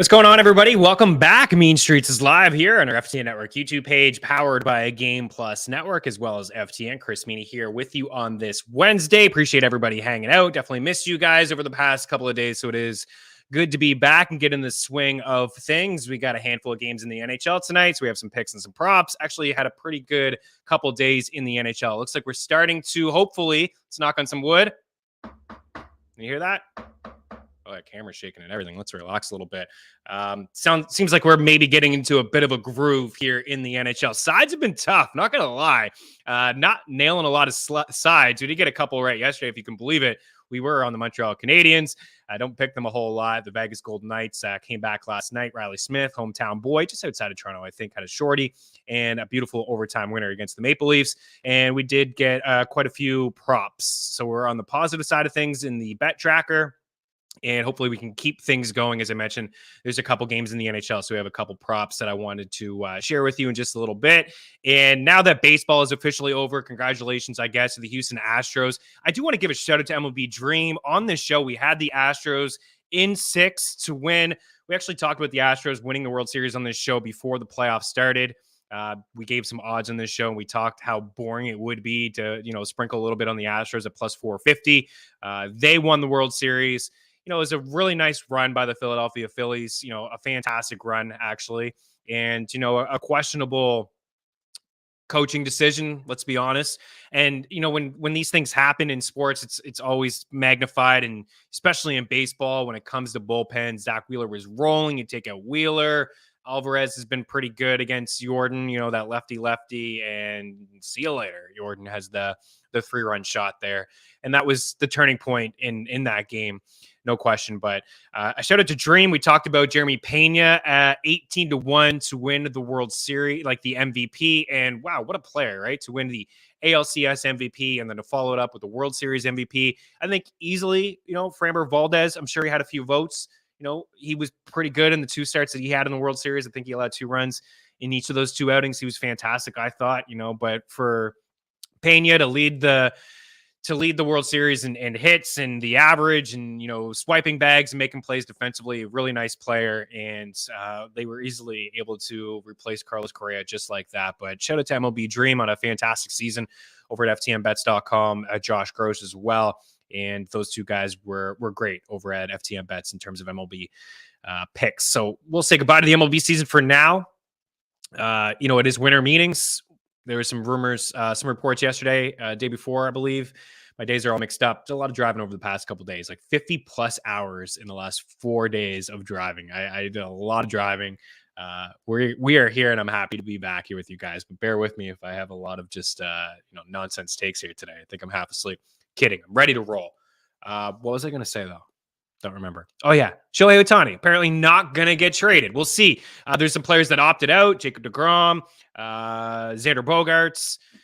What's going on, everybody? Welcome back. Mean Streets is live here on our FTN Network YouTube page, powered by Game Plus Network, as well as FTN. Chris Meaney here with you on this Wednesday. Appreciate everybody hanging out. Definitely missed you guys over the past couple of days, so it is good to be back and get in the swing of things. We got a handful of games in the NHL tonight, so we have some picks and some props. Actually had a pretty good couple days in the NHL. Looks like we're starting to, hopefully, let's knock on some wood. You hear that? Oh, that camera's shaking and everything. Let's relax a little bit. Seems like we're maybe getting into a bit of a groove here in the NHL. Sides have been tough, not going to lie. Not nailing a lot of sides. We did get a couple right yesterday, if you can believe it. We were on the Montreal Canadiens. I don't pick them a whole lot. The Vegas Golden Knights came back last night. Riley Smith, hometown boy, just outside of Toronto, I think, had a shorty and a beautiful overtime winner against the Maple Leafs. And we did get quite a few props. So we're on the positive side of things in the bet tracker. And hopefully we can keep things going. As I mentioned, there's a couple games in the NHL, so we have a couple props that I wanted to share with you in just a little bit. And now that baseball is officially over, congratulations, I guess, to the Houston Astros. I do want to give a shout out to MLB Dream. On this show, we had the Astros in 6 to win. We actually talked about the Astros winning the World Series on this show before the playoffs started. We gave some odds on this show, and we talked how boring it would be to, sprinkle a little bit on the Astros at plus 450. They won the World Series. It was a really nice run by the Philadelphia Phillies, a fantastic run, actually. And, a questionable coaching decision, let's be honest. And, when these things happen in sports, it's always magnified. And especially in baseball, when it comes to bullpens, Zach Wheeler was rolling. You take out Wheeler. Alvarez has been pretty good against Jordan, that lefty, and see you later. Jordan has the 3-run shot there. And that was the turning point in that game. No question. But I shout out to Dream. We talked about Jeremy Pena at 18-1 to win the World Series, like the MVP. And wow, what a player, right? To win the ALCS MVP and then to follow it up with the World Series MVP. I think easily, Framber Valdez, I'm sure he had a few votes. He was pretty good in the 2 starts that he had in the World Series. I think he allowed 2 runs in each of those 2 outings. He was fantastic, I thought, but for Pena to lead the World Series and hits and the average and, swiping bags and making plays defensively, a really nice player. And they were easily able to replace Carlos Correa just like that. But shout out to MLB Dream on a fantastic season over at FTNBets.com, Josh Gross as well. And those 2 guys were great over at FTN Bets in terms of MLB picks. So we'll say goodbye to the MLB season for now. It is winter meetings. There were some rumors, some reports yesterday, day before, I believe. My days are all mixed up. There's a lot of driving over the past couple of days, like 50 plus hours in the last 4 days of driving. I did a lot of driving. We are here, and I'm happy to be back here with you guys. But bear with me if I have a lot of just nonsense takes here today. I think I'm half asleep. Kidding. I'm ready to roll. What was I going to say, though? Don't remember. Oh, yeah. Shohei Ohtani, apparently not going to get traded. We'll see. There's some players that opted out. Jacob deGrom, Xander Bogaerts, a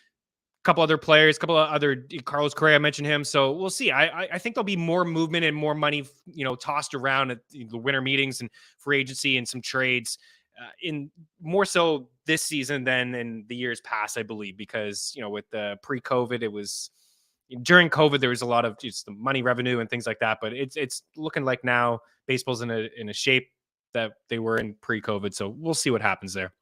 couple other players, a couple of other, Carlos Correa, I mentioned him. So we'll see. I think there'll be more movement and more money, tossed around at the winter meetings and free agency and some trades in more so this season than in the years past, I believe, because, with the pre-COVID, it was... During COVID, there was a lot of just the money revenue and things like that, but it's looking like now baseball's in a shape that they were in pre-COVID. So we'll see what happens there.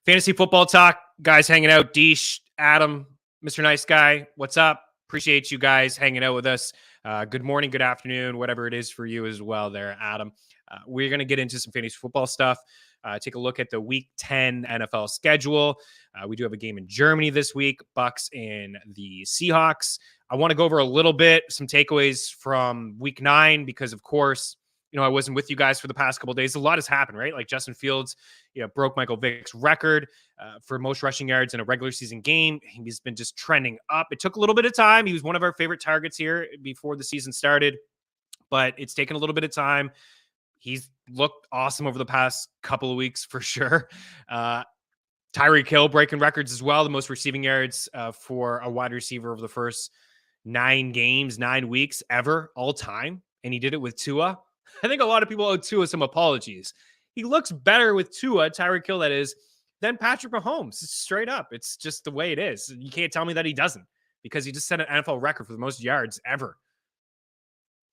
Fantasy football talk, guys hanging out. Deesh, Adam, Mr. Nice Guy, what's up? Appreciate you guys hanging out with us. Good morning, good afternoon, whatever it is for you as well there, Adam. We're going to get into some fantasy football stuff. Take a look at the Week 10 NFL schedule. We do have a game in Germany this week, Bucks and the Seahawks. I want to go over a little bit, some takeaways from Week 9, because, of course, I wasn't with you guys for the past couple of days. A lot has happened, right? Like Justin Fields, broke Michael Vick's record for most rushing yards in a regular season game. He's been just trending up. It took a little bit of time. He was one of our favorite targets here before the season started, but it's taken a little bit of time. He's looked awesome over the past couple of weeks for sure. Tyreek Hill breaking records as well. The most receiving yards for a wide receiver over the first 9 weeks ever, all time. And he did it with Tua. I think a lot of people owe Tua some apologies. He looks better with Tua, Tyreek Hill, that is, than Patrick Mahomes. Straight up. It's just the way it is. You can't tell me that he doesn't, because he just set an NFL record for the most yards ever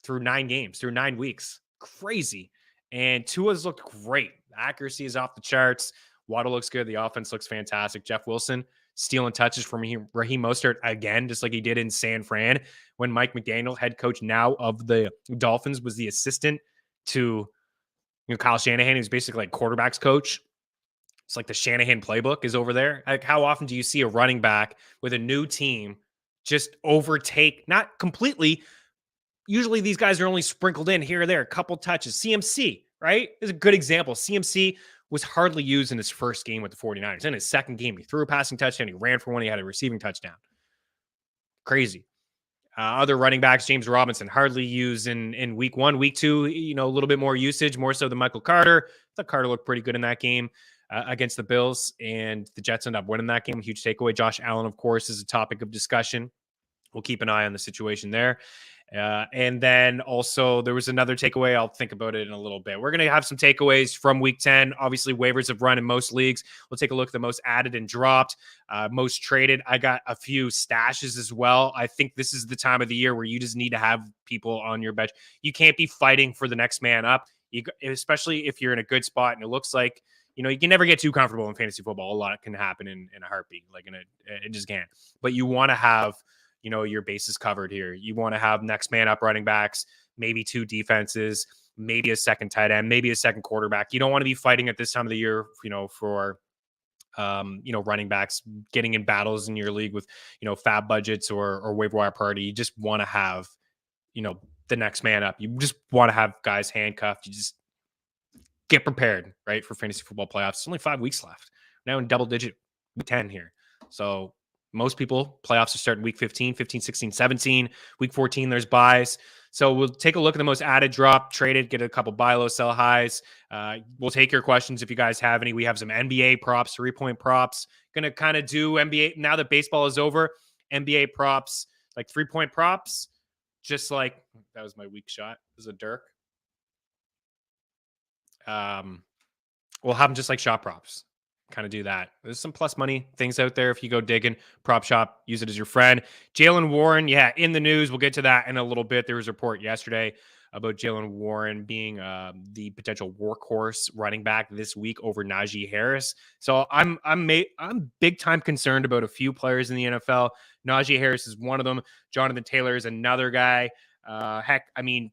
through 9 games, through 9 weeks. Crazy. And Tua's looked great. Accuracy is off the charts. Waddle looks good. The offense looks fantastic. Jeff Wilson stealing touches from Raheem Mostert again, just like he did in San Fran when Mike McDaniel, head coach now of the Dolphins, was the assistant to Kyle Shanahan, who's basically like quarterback's coach. It's like the Shanahan playbook is over there. Like, how often do you see a running back with a new team just overtake, not completely? Usually these guys are only sprinkled in here or there, a couple touches. CMC, right, is a good example. CMC was hardly used in his first game with the 49ers. In his second game, he threw a passing touchdown. He ran for one. He had a receiving touchdown. Crazy. Other running backs, James Robinson, hardly used in week 1. Week 2, a little bit more usage, more so than Michael Carter. I thought Carter looked pretty good in that game against the Bills, and the Jets ended up winning that game. Huge takeaway. Josh Allen, of course, is a topic of discussion. We'll keep an eye on the situation there. And then also there was another takeaway. I'll think about it in a little bit. We're going to have some takeaways from week 10. Obviously, waivers have run in most leagues. We'll take a look at the most added and dropped, most traded. I got a few stashes as well. I think this is the time of the year where you just need to have people on your bench. You can't be fighting for the next man up, especially if you're in a good spot. And it looks like, you can never get too comfortable in fantasy football. A lot can happen in a heartbeat. It just can't. But you want to have your bases covered here. You want to have next man up running backs, maybe 2 defenses, maybe a second tight end, maybe a second quarterback. You don't want to be fighting at this time of the year, for, running backs getting in battles in your league with, fab budgets or waiver wire priority. You just want to have, the next man up. You just want to have guys handcuffed. You just get prepared, right, for fantasy football playoffs. It's only 5 weeks left. Now in double digit, week 10 here. So most people, playoffs are starting week 15, 16, 17. Week 14, there's buys. So we'll take a look at the most added, drop, traded, get a couple buy low, sell highs. We'll take your questions if you guys have any. We have some NBA props, 3-point props. Going to kind of do NBA, now that baseball is over, NBA props, like 3-point props. Just like, that was my weak shot. This is a Dirk. We'll have them just like shot props. Kind of do that. There's some plus money things out there. If you go digging, prop shop, use it as your friend. Jaylen Warren, in the news. We'll get to that in a little bit. There was a report yesterday about Jaylen Warren being the potential workhorse running back this week over Najee Harris. So I'm big time concerned about a few players in the NFL. Najee Harris is one of them. Jonathan Taylor is another guy.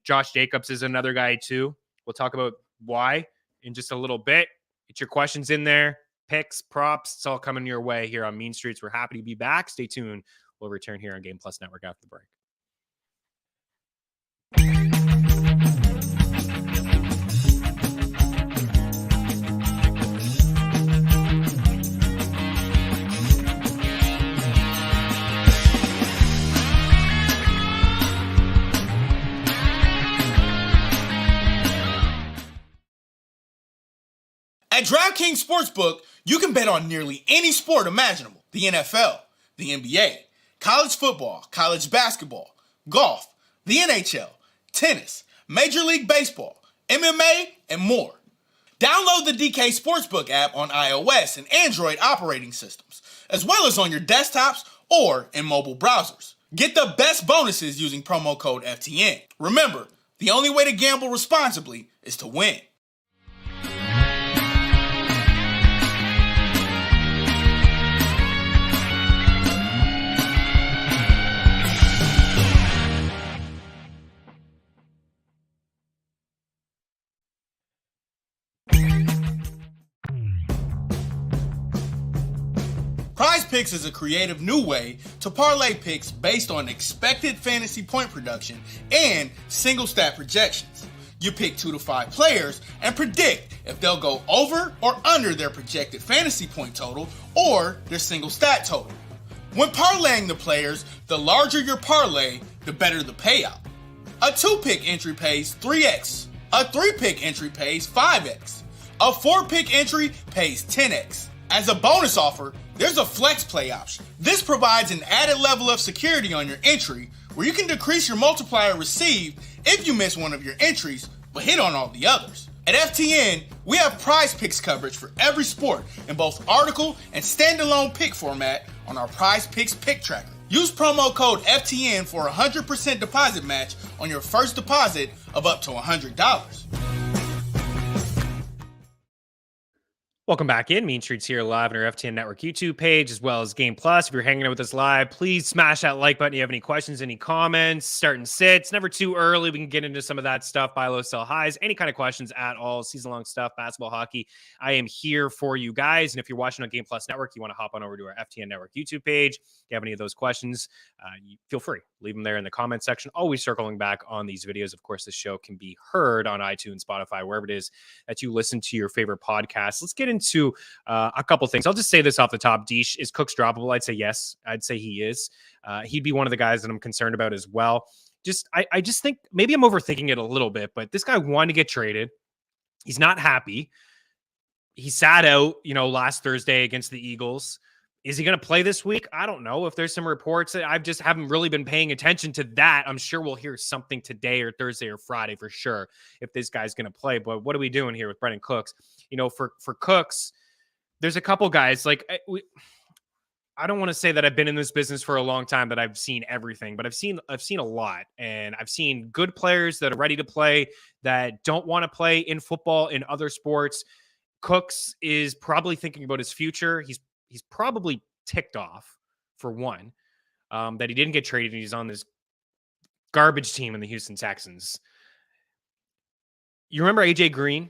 Josh Jacobs is another guy too. We'll talk about why in just a little bit. Get your questions in there. Picks, props, it's all coming your way here on Mean Streets. We're happy to be back. Stay tuned. We'll return here on Game Plus Network after the break. At DraftKings Sportsbook, you can bet on nearly any sport imaginable. The NFL, the NBA, college football, college basketball, golf, the NHL, tennis, Major League Baseball, MMA, and more. Download the DK Sportsbook app on iOS and Android operating systems, as well as on your desktops or in mobile browsers. Get the best bonuses using promo code FTN. Remember, the only way to gamble responsibly is to win. Prize Picks is a creative new way to parlay picks based on expected fantasy point production and single stat projections. You pick 2 to 5 players and predict if they'll go over or under their projected fantasy point total or their single stat total. When parlaying the players, the larger your parlay, the better the payout. A 2-pick entry pays 3x. A 3-pick entry pays 5x. A 4-pick entry pays 10x. As a bonus offer, there's a flex play option. This provides an added level of security on your entry where you can decrease your multiplier received if you miss one of your entries, but hit on all the others. At FTN, we have Prize Picks coverage for every sport in both article and standalone pick format on our Prize Picks pick tracker. Use promo code FTN for a 100% deposit match on your first deposit of up to $100. Welcome back in. Mean Streets here live on our FTN Network YouTube page, as well as Game Plus. If you're hanging out with us live, please smash that like button. You have any questions, any comments, start and sits, never too early. We can get into some of that stuff, buy low, sell highs, any kind of questions at all, season-long stuff, basketball, hockey. I am here for you guys. And if you're watching on Game Plus Network, you want to hop on over to our FTN Network YouTube page. If you have any of those questions, feel free. Leave them there in the comment section. Always circling back on these videos. Of course, this show can be heard on iTunes, Spotify, wherever it is that you listen to your favorite podcasts. Let's get into a couple things. I'll just say this off the top. Deesh, is Cooks droppable? I'd say yes. I'd say he is. He'd be one of the guys that I'm concerned about as well. I just think maybe I'm overthinking it a little bit, but this guy wanted to get traded. He's not happy. He sat out, last Thursday against the Eagles. Is he going to play this week? I don't know. If there's some reports that I just haven't really been paying attention to that, I'm sure we'll hear something today or Thursday or Friday for sure if this guy's going to play. But what are we doing here with Brendan Cooks? For Cooks, there's a couple guys I don't want to say that I've been in this business for a long time, that I've seen everything, but I've seen a lot, and I've seen good players that are ready to play that don't want to play in football, in other sports. Cooks is probably thinking about his future. He's probably ticked off, for one, that he didn't get traded and he's on this garbage team in the Houston Texans. You remember AJ Green?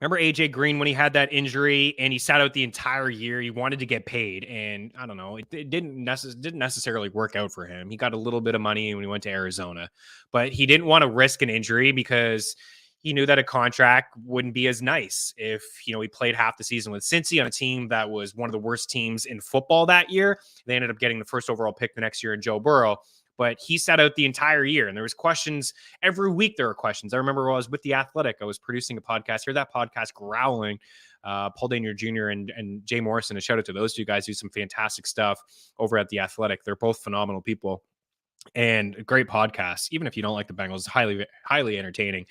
Remember AJ Green when he had that injury and he sat out the entire year? He wanted to get paid, and I don't know, it didn't necessarily work out for him. He got a little bit of money when he went to Arizona, but he didn't want to risk an injury because he knew that a contract wouldn't be as nice if, he played half the season with Cincy on a team that was one of the worst teams in football that year. They ended up getting the first overall pick the next year in Joe Burrow. But he sat out the entire year, and there was questions every week. There were questions. I remember when I was with The Athletic, I was producing a podcast. Hear that podcast growling. Paul Danier Jr. and Jay Morrison. A shout out to those two guys, do some fantastic stuff over at The Athletic. They're both phenomenal people and a great podcast. Even if you don't like the Bengals, highly, highly entertaining.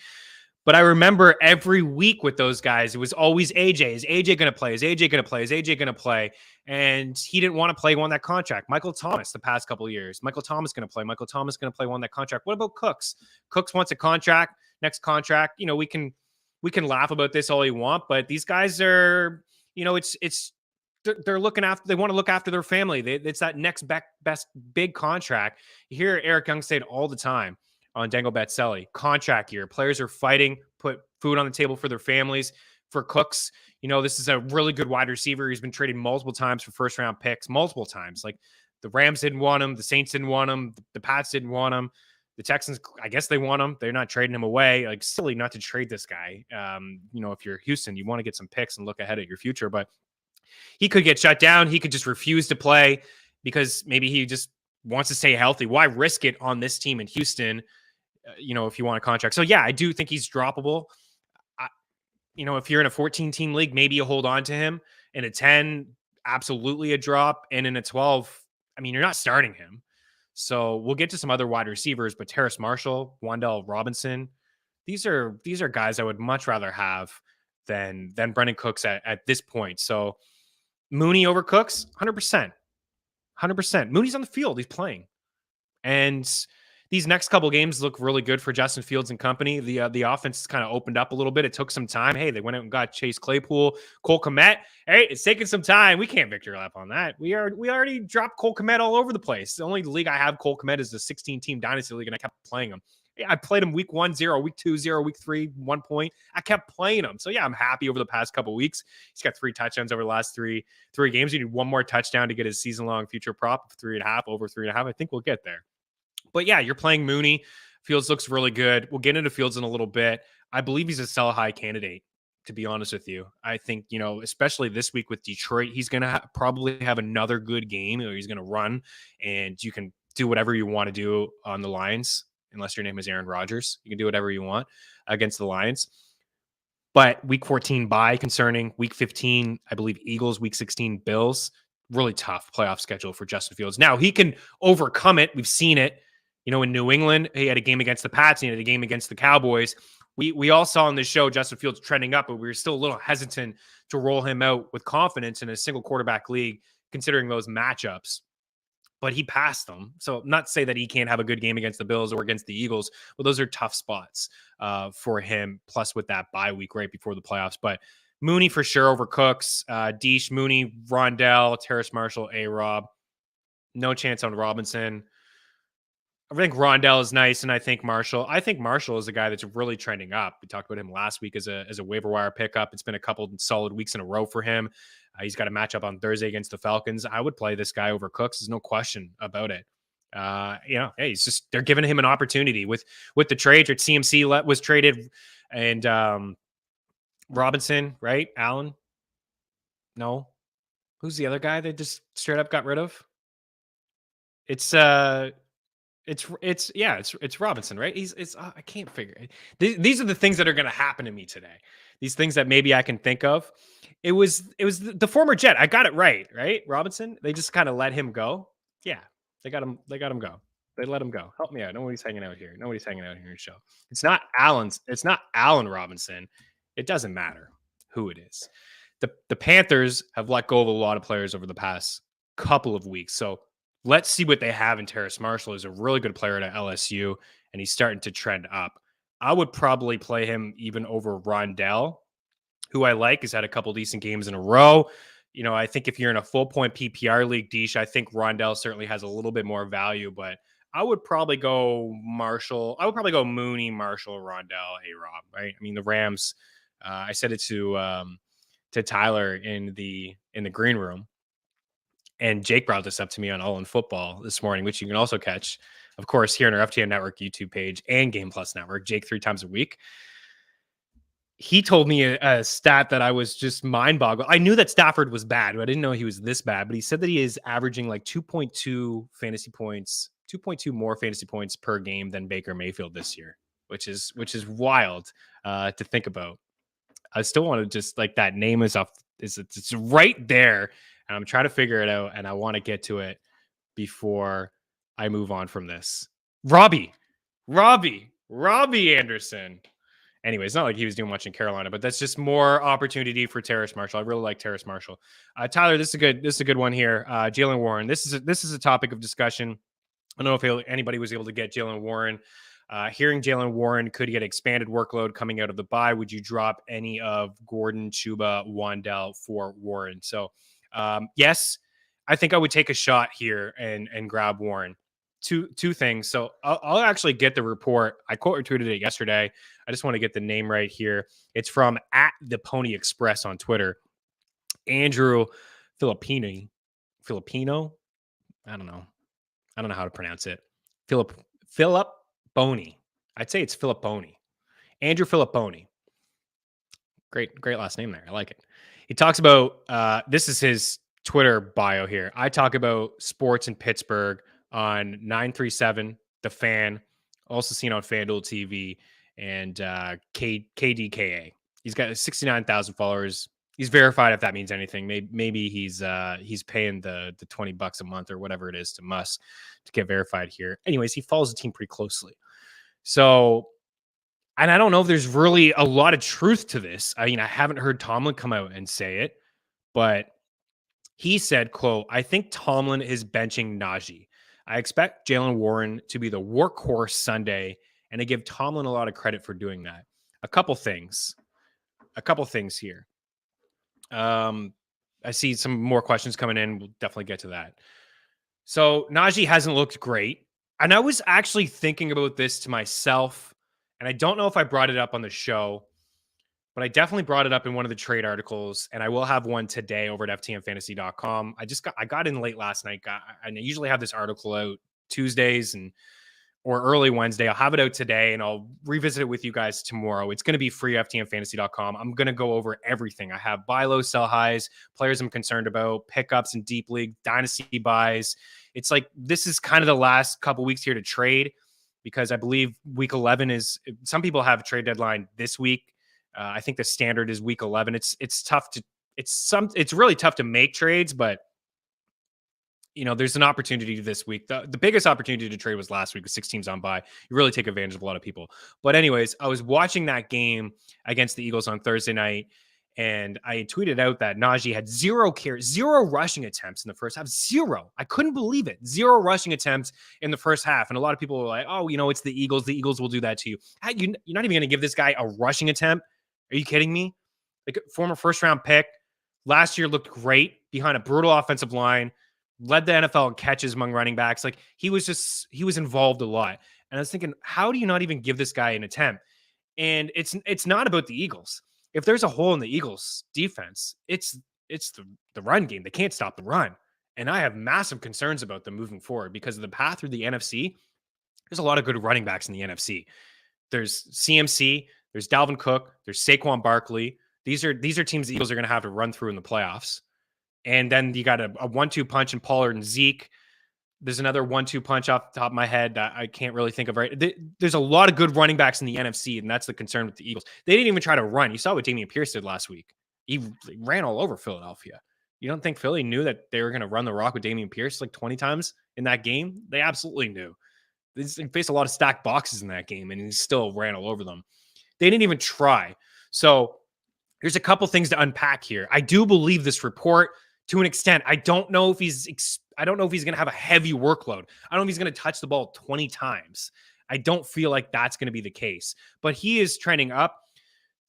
But I remember every week with those guys, it was always AJ. Is AJ going to play? Is AJ going to play? Is AJ going to play? And he didn't want to play, won that contract. Michael Thomas, the past couple of years. Michael Thomas going to play. Michael Thomas going to play, won that contract. What about Cooks? Cooks wants a contract. Next contract. We can laugh about this all you want, but these guys are, they're looking after, they want to look after their family. It's that next best big contract. You hear Eric Young say it all the time on Dangle Betselli. Contract year. Players are fighting, put food on the table for their families. For Cooks, this is a really good wide receiver. He's been traded multiple times for first-round picks, multiple times. Like, the Rams didn't want him. The Saints didn't want him. The Pats didn't want him. The Texans, I guess they want him. They're not trading him away. Like, silly not to trade this guy. If you're Houston, you want to get some picks and look ahead at your future. But he could get shut down. He could just refuse to play because maybe he just wants to stay healthy. Why risk it on this team in Houston? If you want a contract. So yeah, I do think he's droppable. If you're in a 14-team league, maybe you hold on to him. In a 10, absolutely a drop. And in a 12, you're not starting him. So we'll get to some other wide receivers, but Terrace Marshall, Wan'Dale Robinson, these are guys I would much rather have than Brendan Cooks at this point. So Meaney over Cooks, 100%. 100%. Mooney's on the field. He's playing. And these next couple games look really good for Justin Fields and company. The offense has kind of opened up a little bit. It took some time. Hey, they went out and got Chase Claypool, Cole Kmet. Hey, it's taking some time. We can't victory lap on that. We already dropped Cole Kmet all over the place. The only league I have Cole Kmet is the 16-team Dynasty League, and I kept playing him. Yeah, I played him week 1, 0, week 2, 0, week 3, 1 point. I kept playing him. So yeah, I'm happy over the past couple weeks. He's got 3 touchdowns over the last three games. You need one more touchdown to get his season-long future prop of 3.5, over 3.5. I think we'll get there. But yeah, you're playing Meaney. Fields looks really good. We'll get into Fields in a little bit. I believe he's a sell-high candidate, to be honest with you. I think, especially this week with Detroit, he's going to probably have another good game, or he's going to run, and you can do whatever you want to do on the Lions, unless your name is Aaron Rodgers. You can do whatever you want against the Lions. But week 14 bye concerning. Week 15, I believe Eagles. Week 16, Bills. Really tough playoff schedule for Justin Fields. Now, he can overcome it. We've seen it. In New England, he had a game against the Pats. He had a game against the Cowboys. We all saw on this show Justin Fields trending up, but we were still a little hesitant to roll him out with confidence in a single quarterback league, considering those matchups. But he passed them. So not to say that he can't have a good game against the Bills or against the Eagles, but those are tough spots for him, plus with that bye week right before the playoffs. But Meaney for sure over Cooks. Deesh, Meaney, Rondell, Terrace Marshall, A-Rob. No chance on Robinson. I think Rondell is nice, and I think Marshall is a guy that's really trending up. We talked about him last week as a waiver wire pickup. It's been a couple solid weeks in a row for him. He's got a matchup on Thursday against the Falcons. I would play this guy over Cooks. There's no question about it. Hey, he's just, they're giving him an opportunity with the trade. CMC was traded, and Robinson, right? Allen? No. Who's the other guy they just straight up got rid of? It's Robinson, right? I can't figure it. These are the things that are going to happen to me today. These things that maybe I can think of. It was the former Jet. I got it right? Robinson. They just kind of let him go. Yeah, they got him go. They let him go. Help me out. Nobody's hanging out here. Nobody's hanging out here in the show. It's not Allen Robinson. It doesn't matter who it is. The Panthers have let go of a lot of players over the past couple of weeks. So let's see what they have in Terrace Marshall. Is a really good player at LSU, and he's starting to trend up. I would probably play him even over Rondell, who I like. He's had a couple decent games in a row. I think if you're in a full point PPR league, Deesh, I think Rondell certainly has a little bit more value, but I would probably go Marshall. I would probably go Meaney, Marshall, Rondell, A-Rob, right? I mean, the Rams, I said it to Tyler in the green room. And Jake brought this up to me on All in Football this morning, which you can also catch, of course, here on our FTN Network YouTube page and Game Plus Network. Jake 3 times a week. He told me a stat that I was just mind-boggled. I knew that Stafford was bad, but I didn't know he was this bad. But he said that he is averaging like 2.2 fantasy points, 2.2 more fantasy points per game than Baker Mayfield this year, which is wild to think about. I still want to just like that name is up. It's right there. And I'm trying to figure it out, and I want to get to it before I move on from this. Robbie Anderson. Anyway, it's not like he was doing much in Carolina, but that's just more opportunity for Terrace Marshall. I really like Terrace Marshall. Tyler, this is a good one here. Jaylen Warren. This is a topic of discussion. I don't know if anybody was able to get Jaylen Warren. Hearing Jaylen Warren could get expanded workload coming out of the bye. Would you drop any of Gordon, Chuba, Wandell for Warren? So, yes, I think I would take a shot here and grab Warren. Two things. So I'll actually get the report. I quote retweeted it yesterday. I just want to get the name right here. It's from @ThePonyExpress on Twitter. Andrew Filipino. I don't know how to pronounce it. Philip Boney. I'd say it's Filipponi. Andrew Filipponi. Great last name there. I like it. He talks about, this is his Twitter bio here. I talk about sports in Pittsburgh on 937, The Fan, also seen on FanDuel TV, and KDKA. He's got 69,000 followers. He's verified if that means anything. Maybe he's paying the $20 a month or whatever it is to Musk to get verified here. Anyways, he follows the team pretty closely. So, and I don't know if there's really a lot of truth to this. I mean, I haven't heard Tomlin come out and say it, but he said, quote, "I think Tomlin is benching Najee. I expect Jaylen Warren to be the workhorse Sunday, and I give Tomlin a lot of credit for doing that." A couple things here. I see some more questions coming in. We'll definitely get to that. So Najee hasn't looked great. And I was actually thinking about this to myself, and I don't know if I brought it up on the show, but I definitely brought it up in one of the trade articles, and I will have one today over at ftnfantasy.com. I got in late last night. I usually have this article out Tuesdays or early Wednesday. I'll have it out today, and I'll revisit it with you guys tomorrow. It's going to be free at ftnfantasy.com. I'm going to go over everything. I have buy low, sell highs, players I'm concerned about, pickups in deep league, dynasty buys. It's like this is kind of the last couple weeks here to trade, because I believe week 11 is, some people have a trade deadline this week. I think the standard is week 11. It's tough to, it's really tough to make trades, but there's an opportunity this week. The biggest opportunity to trade was last week with 6 teams on bye. You really take advantage of a lot of people. But anyways, I was watching that game against the Eagles on Thursday night, and I tweeted out that Najee had 0 rushing attempts in the first half. 0. I couldn't believe it. 0 rushing attempts in the first half. And a lot of people were like, oh, it's the Eagles. The Eagles will do that to you. You're not even going to give this guy a rushing attempt. Are you kidding me? like former first-round pick. Last year looked great behind a brutal offensive line, led the NFL in catches among running backs. Like he was involved a lot. And I was thinking, how do you not even give this guy an attempt? And it's not about the Eagles. If there's a hole in the Eagles defense, it's the run game. They can't stop the run. And I have massive concerns about them moving forward because of the path through the NFC. There's a lot of good running backs in the NFC. There's CMC, there's Dalvin Cook, there's Saquon Barkley. These are teams the Eagles are going to have to run through in the playoffs. And then you got a 1-2 punch in Pollard and Zeke. There's another 1-2 punch off the top of my head that I can't really think of right. There's a lot of good running backs in the NFC, and that's the concern with the Eagles. They didn't even try to run. You saw what Dameon Pierce did last week. He ran all over Philadelphia. You don't think Philly knew that they were going to run the rock with Dameon Pierce like 20 times in that game? They absolutely knew. They faced a lot of stacked boxes in that game, and he still ran all over them. They didn't even try. So there's a couple things to unpack here. I do believe this report to an extent. I don't know if he's going to have a heavy workload. I don't know if he's going to touch the ball 20 times. I don't feel like that's going to be the case. But he is trending up.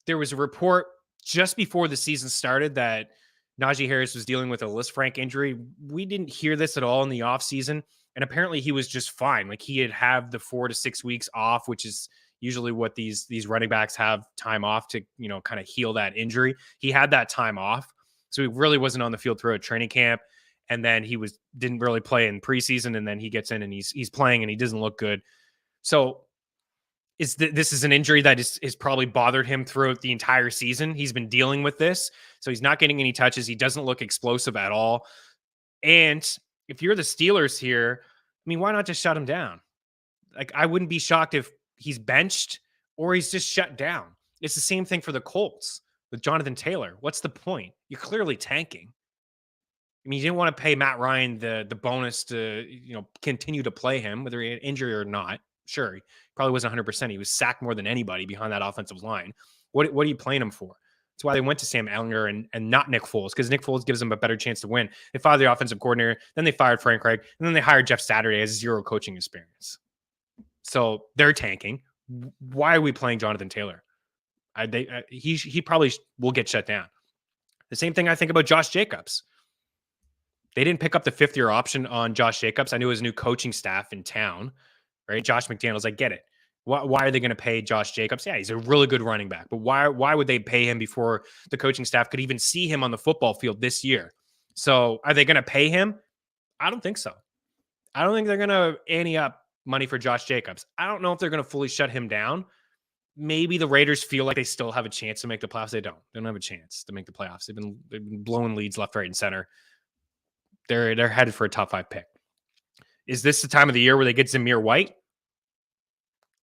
There was a report just before the season started that Najee Harris was dealing with a Lisfranc injury. We didn't hear this at all in the offseason. And apparently he was just fine. Like he had the 4 to 6 weeks off, which is usually what these running backs have time off to, kind of heal that injury. He had that time off. So he really wasn't on the field throughout training camp. And then he didn't really play in preseason. And then he gets in and he's playing and he doesn't look good. So this is an injury that is probably bothered him throughout the entire season. He's been dealing with this. So he's not getting any touches. He doesn't look explosive at all. And if you're the Steelers here, I mean, why not just shut him down? Like, I wouldn't be shocked if he's benched or he's just shut down. It's the same thing for the Colts with Jonathan Taylor. What's the point? You're clearly tanking. I mean, you didn't want to pay Matt Ryan the bonus to, continue to play him, whether he had injury or not. Sure, he probably wasn't 100%. He was sacked more than anybody behind that offensive line. What are you playing him for? That's why they went to Sam Ellinger and not Nick Foles, because Nick Foles gives them a better chance to win. They fired the offensive coordinator, then they fired Frank Reich, and then they hired Jeff Saturday as zero coaching experience. So they're tanking. Why are we playing Jonathan Taylor? He probably will get shut down. The same thing I think about Josh Jacobs. They didn't pick up the 5th-year option on Josh Jacobs. I knew his new coaching staff in town, right? Josh McDaniels, I get it. Why are they going to pay Josh Jacobs? Yeah, he's a really good running back. But why would they pay him before the coaching staff could even see him on the football field this year? So are they going to pay him? I don't think so. I don't think they're going to ante up money for Josh Jacobs. I don't know if they're going to fully shut him down. Maybe the Raiders feel like they still have a chance to make the playoffs. They don't. They don't have a chance to make the playoffs. They've been blowing leads left, right, and center. They're headed for a top 5 pick. Is this the time of the year where they get Zamir White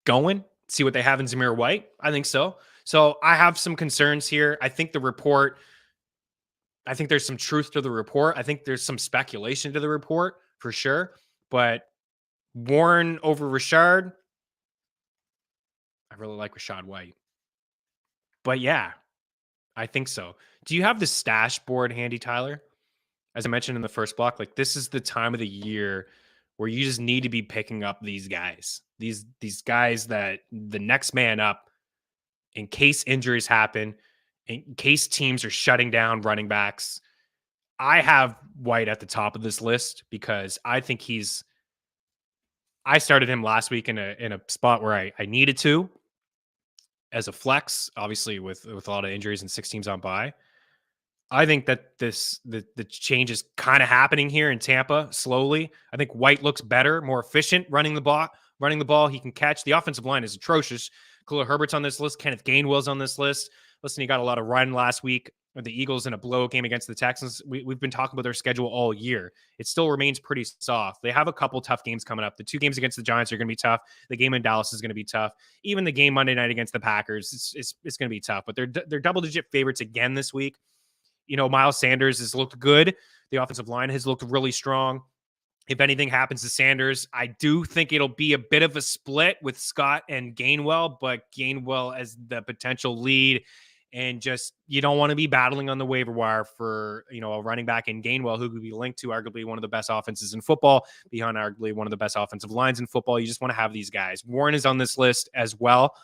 going? See what they have in Zamir White? I think so. So I have some concerns here. I think there's some truth to the report. I think there's some speculation to the report for sure. But Warren over Rashard, I really like Rashad White. But yeah, I think so. Do you have the stash board handy, Tyler? As I mentioned in the first block, like this is the time of the year where you just need to be picking up these guys. These guys that the next man up in case injuries happen, in case teams are shutting down running backs. I have White at the top of this list because I think I started him last week in a spot where I needed to as a flex, obviously with a lot of injuries and 6 teams on bye. I think that the change is kind of happening here in Tampa slowly. I think White looks better, more efficient running the ball. He can catch. The offensive line is atrocious. Khalil Herbert's on this list. Kenneth Gainwell's on this list. Listen, he got a lot of run last week with the Eagles in a blowout game against the Texans. We've been talking about their schedule all year. It still remains pretty soft. They have a couple tough games coming up. The 2 games against the Giants are going to be tough. The game in Dallas is going to be tough. Even the game Monday night against the Packers, it's going to be tough. But they're double-digit favorites again this week. Miles Sanders has looked good. The offensive line has looked really strong. If anything happens to Sanders, I do think it'll be a bit of a split with Scott and Gainwell, but Gainwell as the potential lead. And just, you don't want to be battling on the waiver wire for, a running back in Gainwell who could be linked to arguably one of the best offenses in football, behind arguably one of the best offensive lines in football. You just want to have these guys. Warren is on this list as well.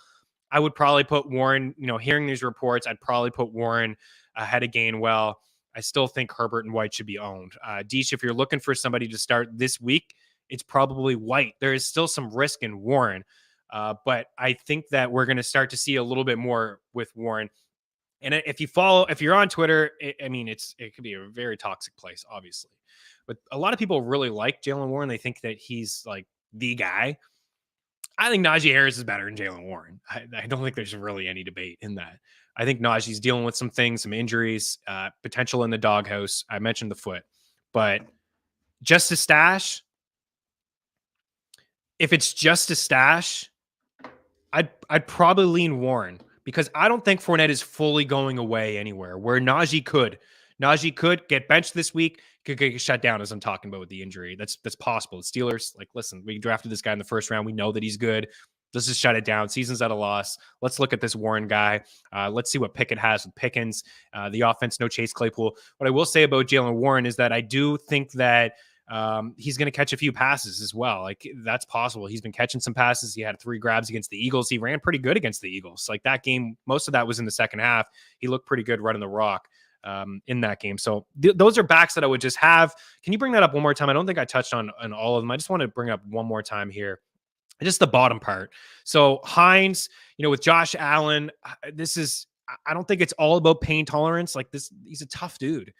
I would probably put Warren, hearing these reports, I'd probably put Warren ahead of Gainwell. I still think Herbert and White should be owned. Deesh, if you're looking for somebody to start this week, it's probably White. There is still some risk in Warren, but I think that we're going to start to see a little bit more with Warren. And if you're on Twitter, it could be a very toxic place, obviously. But a lot of people really like Jaylen Warren. They think that he's like the guy. I think Najee Harris is better than Jaylen Warren. I don't think there's really any debate in that. I think Najee's dealing with some things, some injuries, potential in the doghouse. I mentioned the foot, but just a stash. If it's just a stash, I'd probably lean Warren because I don't think Fournette is fully going away anywhere. Where Najee could get benched this week, could get shut down as I'm talking about with the injury. That's possible. The Steelers, listen, we drafted this guy in the first round. We know that he's good. Let's just shut it down. Season's at a loss. Let's look at this Warren guy. Let's see what Pickett has with Pickens. The offense, no Chase Claypool. What I will say about Jaylen Warren is that I do think that he's going to catch a few passes as well. That's possible. He's been catching some passes. He had 3 grabs against the Eagles. He ran pretty good against the Eagles. That game, most of that was in the second half. He looked pretty good running the rock in that game. So those are backs that I would just have. Can you bring that up one more time? I don't think I touched on all of them. I just want to bring up one more time here. Just the bottom part. So Hines, with Josh Allen, I don't think it's all about pain tolerance. He's a tough dude.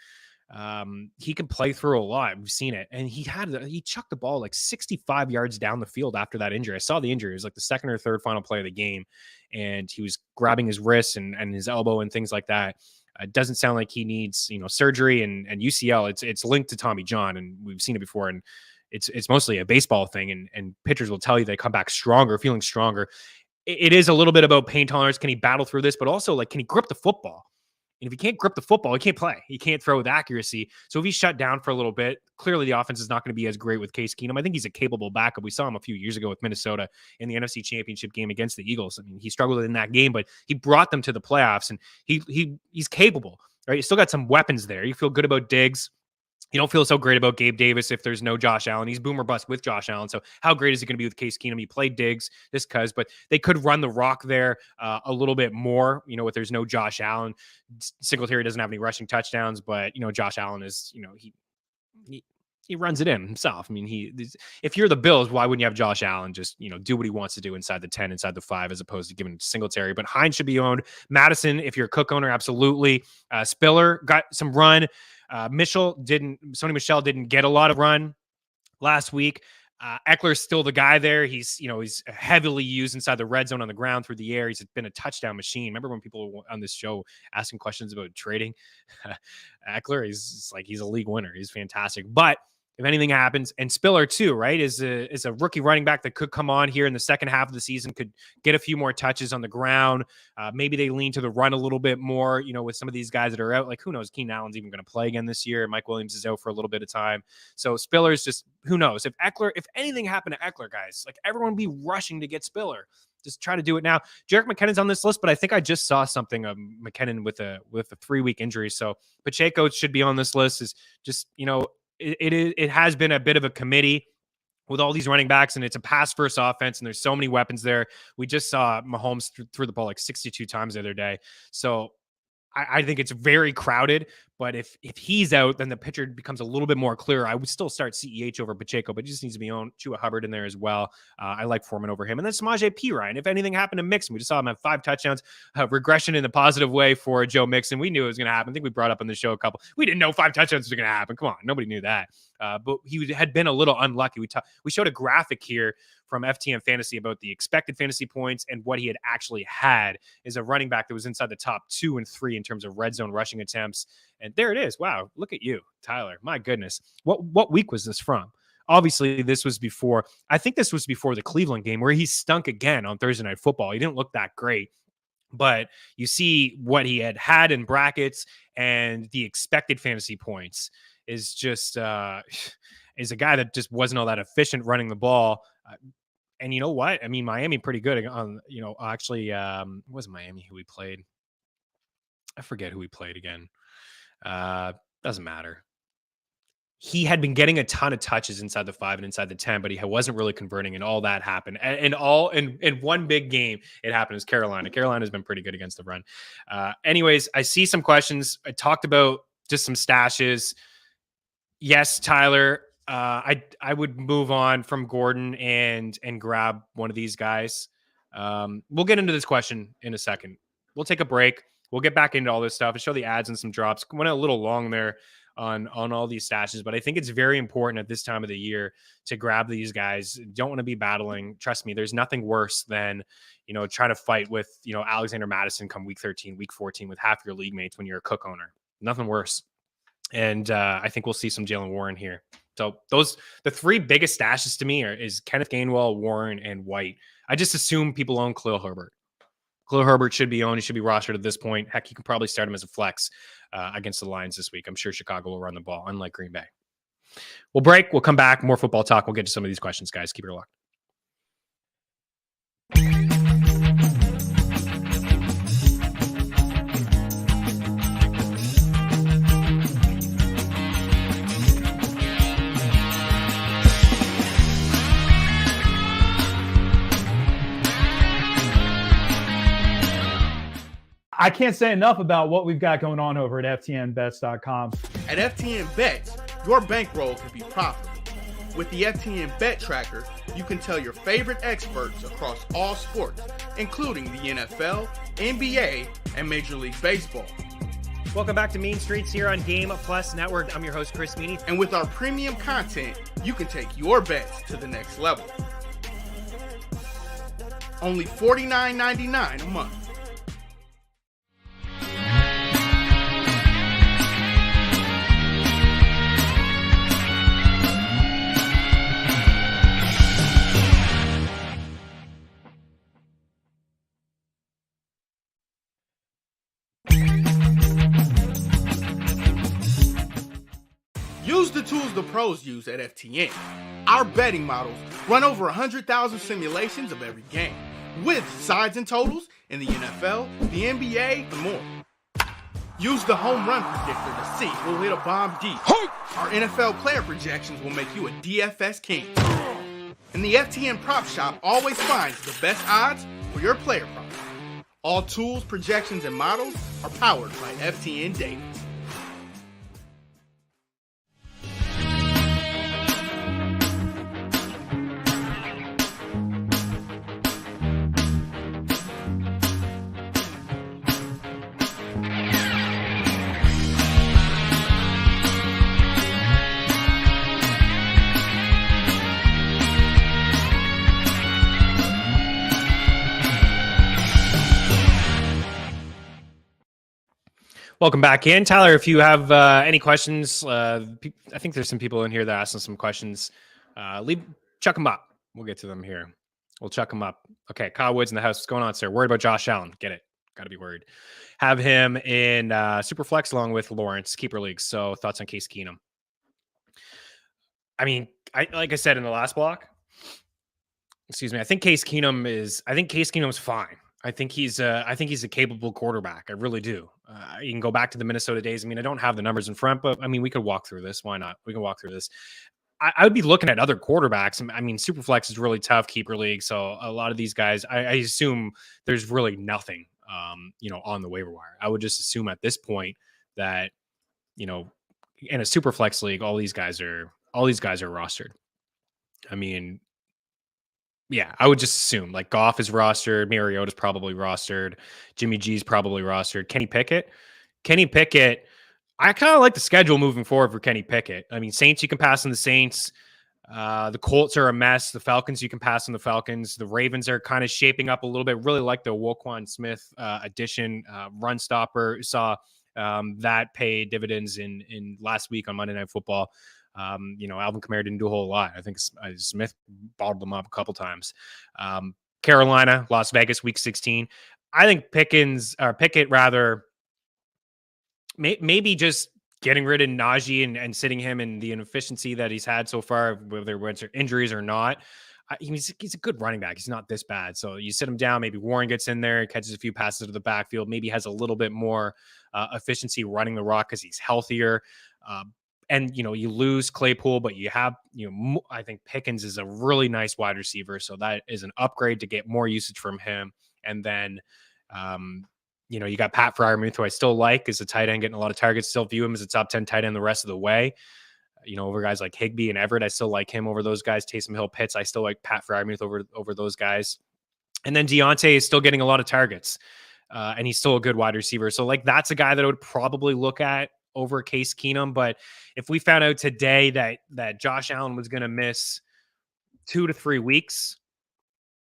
He can play through a lot. We've seen it. And he chucked the ball 65 yards down the field after that injury. I saw the injury. It was the second or third final play of the game. And he was grabbing his wrists and his elbow and things like that. It doesn't sound like he needs, surgery and UCL. It's linked to Tommy John, and we've seen it before. And it's mostly a baseball thing. And pitchers will tell you they come back stronger, feeling stronger. It is a little bit about pain tolerance. Can he battle through this? But also, can he grip the football? And if he can't grip the football, he can't play. He can't throw with accuracy. So if he's shut down for a little bit, clearly the offense is not going to be as great with Case Keenum. I think he's a capable backup. We saw him a few years ago with Minnesota in the NFC Championship game against the Eagles. He struggled in that game, but he brought them to the playoffs, and he's capable. Right? He's still got some weapons there. You feel good about Diggs. You don't feel so great about Gabe Davis if there's no Josh Allen. He's boom or bust with Josh Allen. So how great is he going to be with Case Keenum? He played Diggs but they could run the rock there a little bit more, if there's no Josh Allen. Singletary doesn't have any rushing touchdowns, but, Josh Allen is, he runs it in himself. If you're the Bills, why wouldn't you have Josh Allen just, do what he wants to do inside the 10, inside the 5, as opposed to giving it to Singletary? But Hines should be owned. Madison, if you're a Cook owner, absolutely. Spiller got some run. Sony Michel didn't get a lot of run last week. Eckler's still the guy there. He's heavily used inside the red zone on the ground through the air. He's been a touchdown machine. Remember when people were on this show asking questions about trading Eckler? He's a league winner. He's fantastic. But if anything happens, and Spiller too, right, is a rookie running back that could come on here in the second half of the season, could get a few more touches on the ground. Maybe they lean to the run a little bit more, with some of these guys that are out. Who knows? Keenan Allen's even going to play again this year. Mike Williams is out for a little bit of time. So Spiller's just, who knows? If anything happened to Eckler, guys, everyone would be rushing to get Spiller. Just try to do it now. Jerick McKinnon's on this list, but I think I just saw something of McKinnon with a 3-week injury. So Pacheco should be on this list. Is just, it has been a bit of a committee with all these running backs, and it's a pass-first offense, and there's so many weapons there. We just saw Mahomes threw the ball 62 times the other day. So I think it's very crowded, but if he's out, then the picture becomes a little bit more clear. I would still start CEH over Pacheco, but he just needs to be on Chua Hubbard in there as well. I like Foreman over him. And then Samaje Perine. If anything happened to Mixon, we just saw him have 5 touchdowns, regression in the positive way for Joe Mixon. We knew it was going to happen. I think we brought up on the show a couple. We didn't know 5 touchdowns was going to happen. Come on. Nobody knew that. But he had been a little unlucky. We showed a graphic here from FTN Fantasy about the expected fantasy points and what he had actually had as a running back that was inside the top 2 and 3 in terms of red zone rushing attempts. And there it is. Wow. Look at you, Tyler. My goodness. What week was this from? Obviously, this was before the Cleveland game where he stunk again on Thursday Night Football. He didn't look that great. But you see what he had in brackets, and the expected fantasy points is just is a guy that just wasn't all that efficient running the ball. And you know what? Miami pretty good on, actually, it wasn't Miami who we played. I forget who we played again. Doesn't matter. he had been getting a ton of touches inside the 5 and inside the 10, but he wasn't really converting, and all that happened. And all in one big game, it happened. Is Carolina. Carolina's been pretty good against the run. Anyways, I see some questions. I talked about just some stashes. Yes, Tyler. I would move on from Gordon and grab one of these guys. We'll get into this question in a second. We'll take a break. We'll get back into all this stuff and show the ads and some drops. Went a little long there on all these stashes, but I think it's very important at this time of the year to grab these guys. Don't want to be battling. Trust me, there's nothing worse than, trying to fight with, Alexander Mattison come week 13, week 14 with half your league mates when you're a Cook owner. Nothing worse. And I think we'll see some Jaylen Warren here. So the three biggest stashes to me is Kenneth Gainwell, Warren, and White. I just assume people own Khalil Herbert. Khalil Herbert should be owned. He should be rostered at this point. Heck, you can probably start him as a flex against the Lions this week. I'm sure Chicago will run the ball, unlike Green Bay. We'll break. We'll come back. More football talk. We'll get to some of these questions, guys. Keep it locked. I can't say enough about what we've got going on over at FTNBets.com. At FTN Bets, your bankroll can be profitable. With the FTN Bet Tracker, you can tell your favorite experts across all sports, including the NFL, NBA, and Major League Baseball. Welcome back to Mean Streets here on Game Plus Network. I'm your host, Chris Meaney. And with our premium content, you can take your bets to the next level. Only $49.99 a month. Use the tools the pros use at FTN. Our betting models run over 100,000 simulations of every game, with sides and totals in the NFL, the NBA, and more. Use the home run predictor to see who'll hit a bomb deep. Our NFL player projections will make you a DFS king. And the FTN Prop Shop always finds the best odds for your player prop. All tools, projections, and models are powered by FTN data. Welcome back in. Tyler, if you have any questions, I think there's some people in here that are asking some questions. Chuck them up. We'll get to them here. We'll chuck them up. Okay, Kyle Woods in the house. What's going on, sir? Worried about Josh Allen. Get it. Got to be worried. Have him in Superflex along with Lawrence, keeper leagues. So thoughts on Case Keenum? I mean, like I said in the last block, I think Case Keenum's fine. I think he's a capable quarterback. I really do. You can go back to the Minnesota days. I mean, I don't have the numbers in front, but I mean, we could walk through this. Why not? We can walk through this. I would be looking at other quarterbacks. I mean, Superflex is really tough, keeper league. So a lot of these guys, I assume there's really nothing, on the waiver wire. I would just assume at this point that, in a Superflex league, all these guys are rostered. I mean, yeah, I would just assume like Goff is rostered, Mariota's probably rostered, Jimmy G's probably rostered. Kenny Pickett, I kind of like the schedule moving forward for Kenny Pickett. I mean, Saints, you can pass on the Saints. The Colts are a mess. The Falcons, you can pass on the Falcons. The Ravens are kind of shaping up a little bit. Really like the Woquan Smith addition, run stopper. Saw that pay dividends in last week on Monday Night Football. Alvin Kamara didn't do a whole lot. I think Smith bottled them up a couple times. Carolina, Las Vegas, week 16. I think Pickett rather maybe just getting rid of Najee and sitting him in the inefficiency that he's had so far, whether it's injuries or not. He's a good running back. He's not this bad. So you sit him down. Maybe Warren gets in there, catches a few passes to the backfield, maybe has a little bit more efficiency running the rock because he's healthier. And, you lose Claypool, but you have, I think Pickens is a really nice wide receiver. So that is an upgrade to get more usage from him. And then, you got Pat Freiermuth, who I still like as a tight end, getting a lot of targets. Still view him as a top 10 tight end the rest of the way. Over guys like Higbee and Everett, I still like him over those guys. Taysom Hill, Pitts, I still like Pat Freiermuth over those guys. And then Deontay is still getting a lot of targets, and he's still a good wide receiver. So that's a guy that I would probably look at over Case Keenum. But if we found out today that Josh Allen was going to miss 2 to 3 weeks,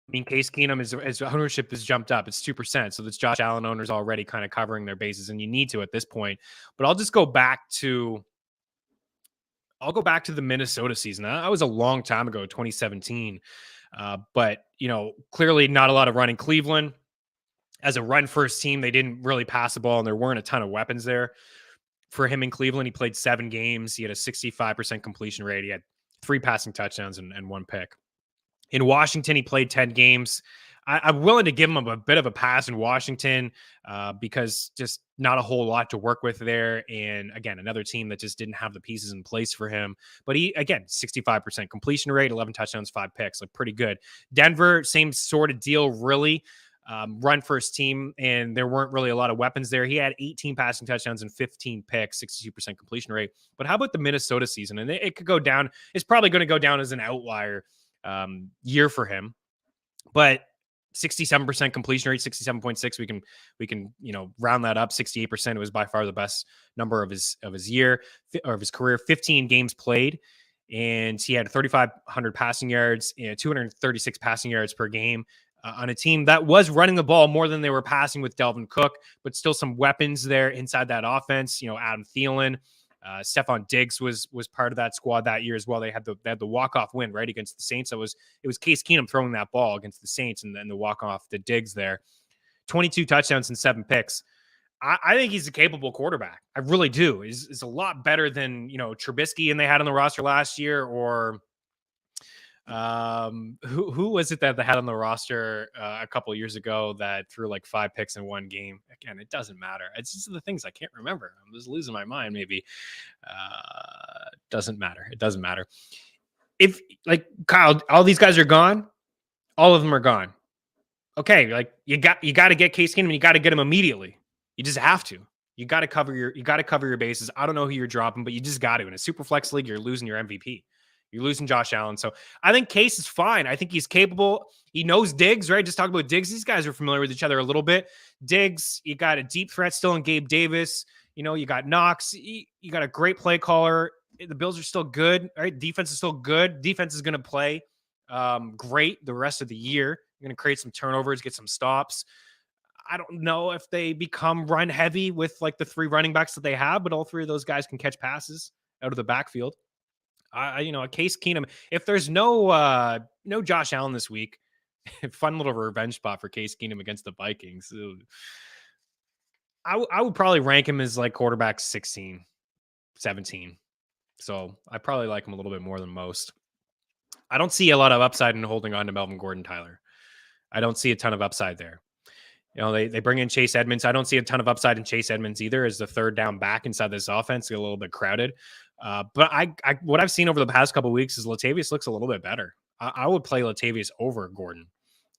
I mean, Case Keenum his ownership has jumped up. It's 2%. So that's Josh Allen owners already kind of covering their bases, and you need to at this point. But I'll go back to the Minnesota season. That was a long time ago, 2017. But, clearly not a lot of running. Cleveland, as a run-first team, they didn't really pass the ball, and there weren't a ton of weapons there for him in Cleveland. He played 7 games. He had a 65% completion rate. He had 3 passing touchdowns and 1 pick. In Washington, he played 10 games. I'm willing to give him a bit of a pass in Washington because just not a whole lot to work with there. And again, another team that just didn't have the pieces in place for him. But he, again, 65% completion rate, 11 touchdowns, 5 picks, pretty good. Denver, same sort of deal, really. Run first team, and there weren't really a lot of weapons there. He had 18 passing touchdowns and 15 picks, 62% completion rate. But how about the Minnesota season? And it could go down. It's probably going to go down as an outlier year for him. But 67% completion rate, 67.6. We can round that up. 68%. It was by far the best number of his year or of his career. 15 games played, and he had 3,500 passing yards, 236 passing yards per game on a team that was running the ball more than they were passing with Dalvin Cook, but still some weapons there inside that offense. Adam Thielen. Stephon Diggs was part of that squad that year as well. They had the walk-off win right against the Saints. It was Case Keenum throwing that ball against the Saints, and then the walk-off to Diggs there. 22 touchdowns and 7 picks. I think he's a capable quarterback. I really do. He's a lot better than Trubisky and they had on the roster last year, or who was it that they had on the roster a couple years ago that threw 5 picks in 1 game? Again, it doesn't matter. It's just the things I can't remember. I'm just losing my mind. Maybe doesn't matter. It doesn't matter. If Kyle, all these guys are gone, all of them are gone. Okay, you got to get Case Keenum. You got to get him immediately. You just have to. You got to cover your bases. I don't know who you're dropping, but you just got to. In a super flex league, you're losing your MVP. You're losing Josh Allen. So I think Case is fine. I think he's capable. He knows Diggs, right? Just talk about Diggs. These guys are familiar with each other a little bit. Diggs, you got a deep threat still in Gabe Davis. You got Knox. You got a great play caller. The Bills are still good, right? Defense is still good. Defense is going to play great the rest of the year. You're going to create some turnovers, get some stops. I don't know if they become run heavy with the 3 running backs that they have, but all 3 of those guys can catch passes out of the backfield. A Case Keenum. If there's no Josh Allen this week, fun little revenge spot for Case Keenum against the Vikings. I would probably rank him as quarterback 16, 17. So I probably like him a little bit more than most. I don't see a lot of upside in holding on to Melvin Gordon, Tyler. I don't see a ton of upside there. They bring in Chase Edmonds. I don't see a ton of upside in Chase Edmonds either as the 3rd down back inside this offense. Get a little bit crowded. But what I've seen over the past couple of weeks is Latavius looks a little bit better. I would play Latavius over Gordon.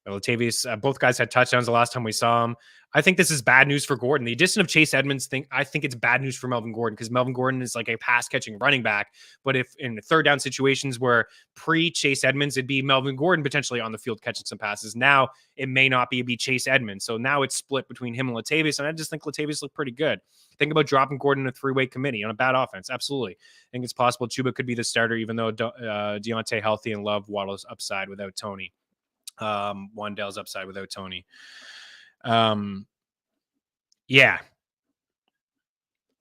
Latavius, both guys had touchdowns the last time we saw him. I think this is bad news for Gordon. The addition of Chase Edmonds, I think it's bad news for Melvin Gordon because Melvin Gordon is a pass-catching running back. But if in 3rd down situations where pre-Chase Edmonds, it'd be Melvin Gordon potentially on the field catching some passes. Now it may not be. It'd be Chase Edmonds. So now it's split between him and Latavius, and I just think Latavius looked pretty good. Think about dropping Gordon in a 3-way committee on a bad offense. Absolutely. I think it's possible Chuba could be the starter, even though Deontay healthy and Love Waddle's upside without Tony. Wan'Dale's upside without Tony. Yeah.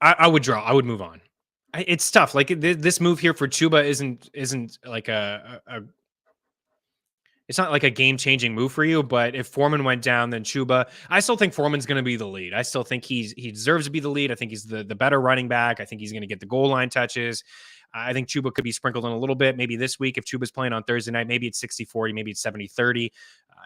I would draw. I would move on. It's tough. This move here for Chuba isn't it's not like a game-changing move for you, but if Foreman went down, then Chuba, I still think Foreman's going to be the lead. I still think he deserves to be the lead. I think he's the better running back. I think he's going to get the goal line touches. I think Chuba could be sprinkled in a little bit. Maybe this week, if Chuba's playing on Thursday night, maybe it's 60-40, maybe it's 70-30.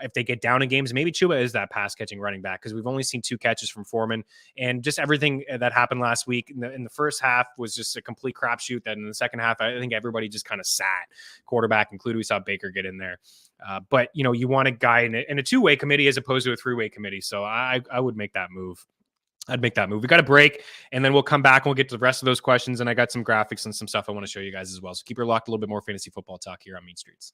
if they get down in games, maybe Chuba is that pass catching running back, because we've only seen 2 catches from Foreman, and just everything that happened last week in the first half was just a complete crapshoot. Then in the second half, I think everybody just kind of sat, quarterback included. We saw Baker get in there. But, you want a guy in a 2-way committee as opposed to a 3-way committee. So I would make that move. I'd make that move. We got a break, and then we'll come back and we'll get to the rest of those questions. And I got some graphics and some stuff I want to show you guys as well. So keep your locked. A little bit more fantasy football talk here on Mean Streets.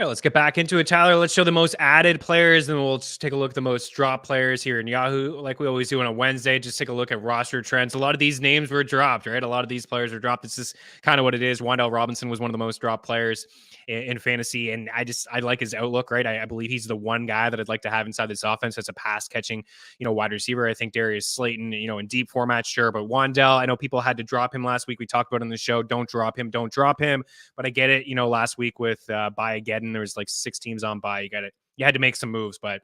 All right, let's get back into it, Tyler. Let's show the most added players, and we'll just take a look at the most dropped players here in Yahoo, like we always do on a Wednesday. Just take a look at roster trends. A lot of these names were dropped, right? A lot of these players were dropped. This is kind of what it is. Wan'Dale Robinson was one of the most dropped players in fantasy, and I like his outlook, right? I believe he's the one guy that I'd like to have inside this offense as a pass catching, wide receiver. I think Darius Slayton, in deep format, sure, but Wan'Dale, I know people had to drop him last week. We talked about it on the show. Don't drop him. But I get it. Last week with Buy-Geddon, there was like 6 teams on bye. You had to make some moves, but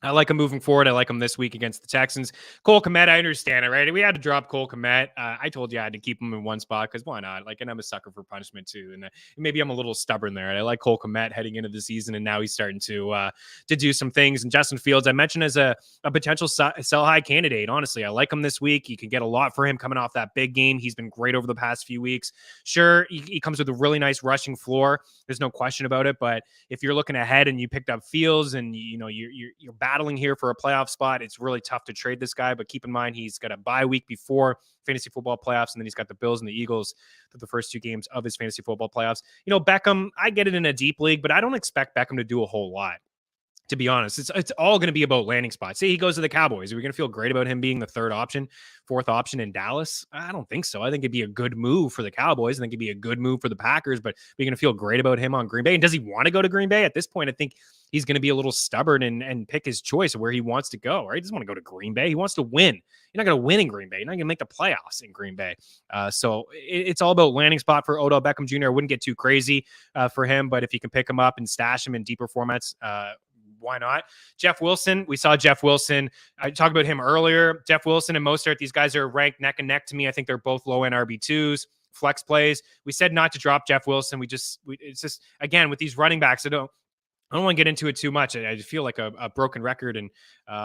I like him moving forward. I like him this week against the Texans. Cole Kmet, I understand it, right? We had to drop Cole Kmet. I told you I had to keep him in one spot because why not? And I'm a sucker for punishment too. And maybe I'm a little stubborn there. I like Cole Kmet heading into the season, and now he's starting to do some things. And Justin Fields, I mentioned as a potential sell high candidate. Honestly, I like him this week. You can get a lot for him coming off that big game. He's been great over the past few weeks. Sure, he comes with a really nice rushing floor. There's no question about it. But if you're looking ahead and you picked up Fields and you're battling here for a playoff spot, it's really tough to trade this guy. But keep in mind, he's got a bye week before fantasy football playoffs, and then he's got the Bills and the Eagles for the first 2 games of his fantasy football playoffs. Beckham, I get it in a deep league, but I don't expect Beckham to do a whole lot. To be honest, it's all going to be about landing spots. Say he goes to the Cowboys. Are we going to feel great about him being the 3rd option, 4th option in Dallas? I don't think so. I think it'd be a good move for the Cowboys. I think it'd be a good move for the Packers, but we're going to feel great about him on Green Bay. And does he want to go to Green Bay? At this point, I think he's going to be a little stubborn and pick his choice of where he wants to go, right? He doesn't want to go to Green Bay. He wants to win. You're not going to win in Green Bay. You're not going to make the playoffs in Green Bay. So it's all about landing spot for Odell Beckham Jr. I wouldn't get too crazy for him, but if you can pick him up and stash him in deeper formats, why not? Jeff Wilson. We saw Jeff Wilson. I talked about him earlier. Jeff Wilson and Mostert, these guys are ranked neck and neck to me. I think they're both low-end RB2s, flex plays. We said not to drop Jeff Wilson. It's just, again, with these running backs, I don't want to get into it too much. I feel like a broken record, and